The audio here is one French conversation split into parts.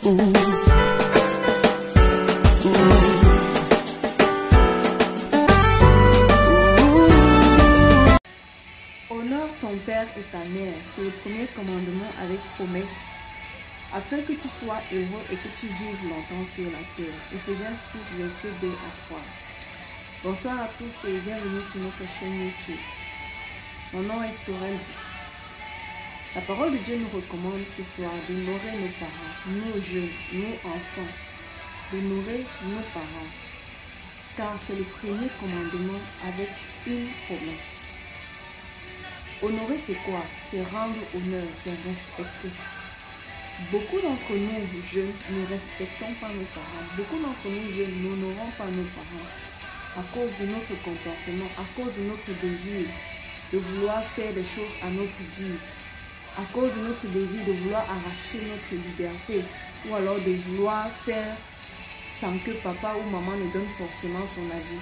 Honore ton père et ta mère, c'est le premier commandement avec promesse, afin que tu sois heureux et que tu vives longtemps sur la terre. Ephésiens 6, versets 2 à 3. Bonsoir à tous et bienvenue sur notre chaîne YouTube. Mon nom est Sorel. La parole de Dieu nous recommande ce soir d'honorer nos parents, nos jeunes, nos enfants, d'honorer nos parents, car c'est le premier commandement avec une promesse. Honorer, c'est quoi? C'est rendre honneur, c'est respecter. Beaucoup d'entre nous, jeunes, ne respectons pas nos parents. Beaucoup d'entre nous, jeunes, n'honorons pas nos parents à cause de notre comportement, à cause de notre désir de vouloir faire des choses à notre guise, à cause de notre désir de vouloir arracher notre liberté, ou alors de vouloir faire sans que papa ou maman ne donne forcément son avis.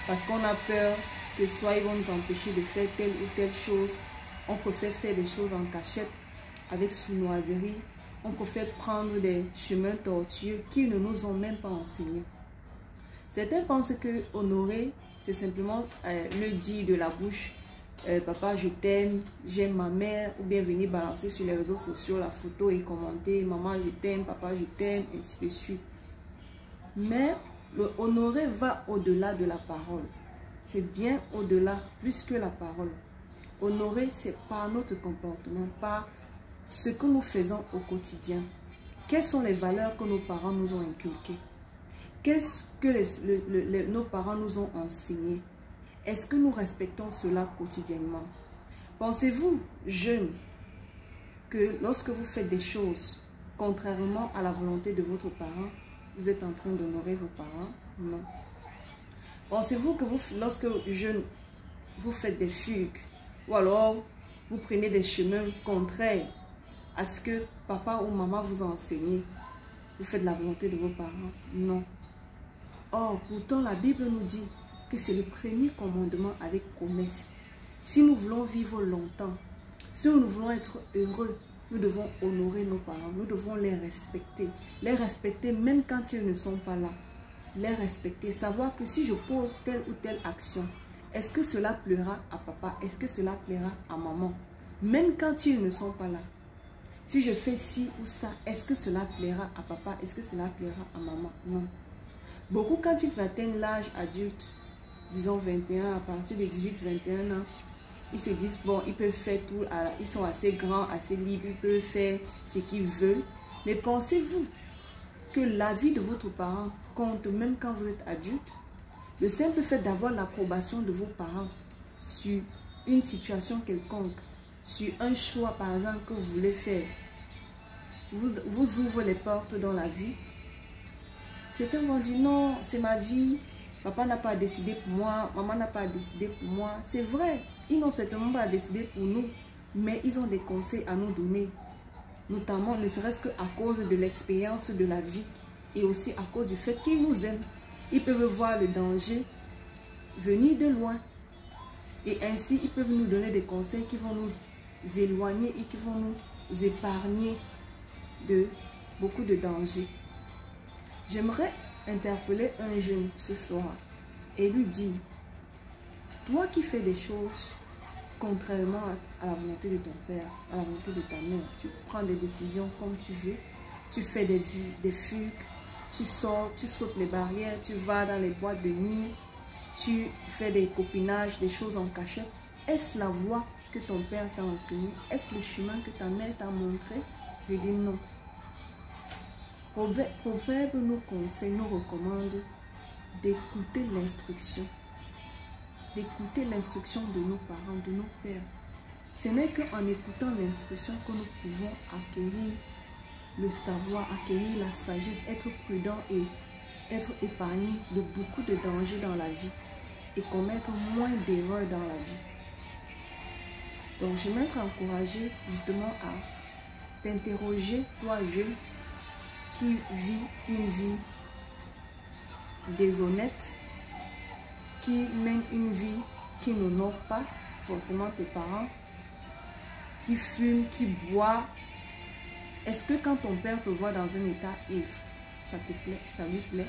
Parce qu'on a peur que soit ils vont nous empêcher de faire telle ou telle chose. On préfère faire des choses en cachette, avec sournoiserie. On préfère prendre des chemins tortueux qu'ils ne nous ont même pas enseignés. Certains pensent que honorer, c'est simplement le dire de la bouche. Papa, je t'aime, j'aime ma mère. Ou bien venir balancer sur les réseaux sociaux la photo et commenter. Maman, je t'aime, papa, je t'aime, et ainsi de suite. Mais le honorer va au-delà de la parole. C'est bien au-delà, plus que la parole. Honorer, c'est par notre comportement, par ce que nous faisons au quotidien. Quelles sont les valeurs que nos parents nous ont inculquées? Qu'est-ce que nos parents nous ont enseigné? Est-ce que nous respectons cela quotidiennement? Pensez-vous, jeunes, que lorsque vous faites des choses contrairement à la volonté de votre parent, vous êtes en train d'honorer vos parents? Non. Pensez-vous que lorsque jeune, vous faites des fugues ou alors vous prenez des chemins contraires à ce que papa ou maman vous a enseigné, vous faites la volonté de vos parents? Non. Or, pourtant, la Bible nous dit que c'est le premier commandement avec promesse. Si nous voulons vivre longtemps, si nous voulons être heureux, nous devons honorer nos parents, nous devons les respecter même quand ils ne sont pas là. Les respecter, savoir que si je pose telle ou telle action, est-ce que cela plaira à papa? Est-ce que cela plaira à maman? Même quand ils ne sont pas là. Si je fais ci ou ça, est-ce que cela plaira à papa? Est-ce que cela plaira à maman? Non. Beaucoup, quand ils atteignent l'âge adulte, disons 21, à partir de 18-21 ans, ils se disent, bon, ils peuvent faire tout, ils sont assez grands, assez libres, ils peuvent faire ce qu'ils veulent. Mais pensez-vous que la vie de votre parent compte même quand vous êtes adulte? Le simple fait d'avoir l'approbation de vos parents sur une situation quelconque, sur un choix par exemple que vous voulez faire, vous ouvre les portes dans la vie. Certains vont dire non, c'est ma vie, papa n'a pas décidé pour moi, maman n'a pas décidé pour moi. C'est vrai, ils n'ont certainement pas décidé pour nous, mais ils ont des conseils à nous donner. Notamment, ne serait-ce qu'à cause de l'expérience de la vie et aussi à cause du fait qu'ils nous aiment. Ils peuvent voir le danger venir de loin. Et ainsi, ils peuvent nous donner des conseils qui vont nous éloigner et qui vont nous épargner de beaucoup de dangers. J'aimerais interpeller un jeune ce soir et lui dire, toi qui fais des choses contrairement à la volonté de ton père, à la volonté de ta mère, tu prends des décisions comme tu veux, tu fais des fugues, tu sors, tu sautes les barrières, tu vas dans les boîtes de nuit, tu fais des copinages, des choses en cachette. Est-ce la voie que ton père t'a enseigné? Est-ce le chemin que ta mère t'a montré? Je dis non. Proverbe nous conseille, nous recommande d'écouter l'instruction. D'écouter l'instruction de nos parents, de nos pères. Ce n'est qu'en écoutant l'instruction que nous pouvons acquérir le savoir, acquérir la sagesse, être prudent et être épargné de beaucoup de dangers dans la vie et commettre moins d'erreurs dans la vie. Donc j'aimerais t'encourager justement à t'interroger, toi jeune, qui vit une vie déshonnête, qui mène une vie qui n'honore pas forcément tes parents, qui fume, qui boit, Est-ce que quand ton père te voit dans un état ivre, ça te plaît, ça lui plaît?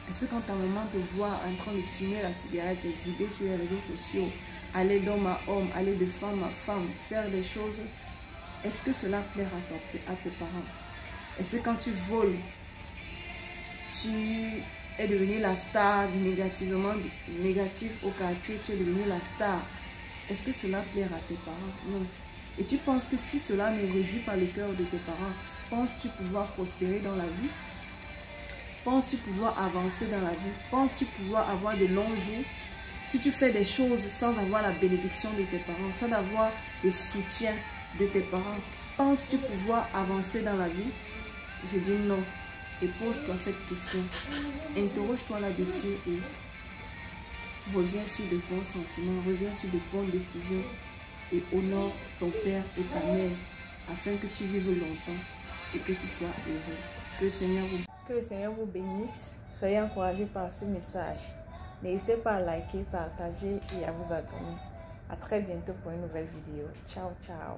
Est-ce que quand ta maman te voit en train de fumer la cigarette, exhiber sur les réseaux sociaux, aller d'homme à homme, aller de femme à femme, faire des choses, est-ce que cela plaira à tes parents? Est-ce que quand tu voles, tu es devenu la star négatif au quartier, tu es devenu la star? Est-ce que cela plaira à tes parents? Non. Et tu penses que si cela ne réjouit pas le cœur de tes parents, penses-tu pouvoir prospérer dans la vie? Penses-tu pouvoir avancer dans la vie? Penses-tu pouvoir avoir de longs jours? Si tu fais des choses sans avoir la bénédiction de tes parents, sans avoir le soutien de tes parents, penses-tu pouvoir avancer dans la vie? Je dis non. Et pose-toi cette question. Interroge-toi là-dessus et reviens sur de bons sentiments, reviens sur de bonnes décisions et honore ton père et ta mère afin que tu vives longtemps et que tu sois heureux. Que le Seigneur vous bénisse. Soyez encouragés par ce message. N'hésitez pas à liker, partager et à vous abonner. À très bientôt pour une nouvelle vidéo. Ciao, ciao.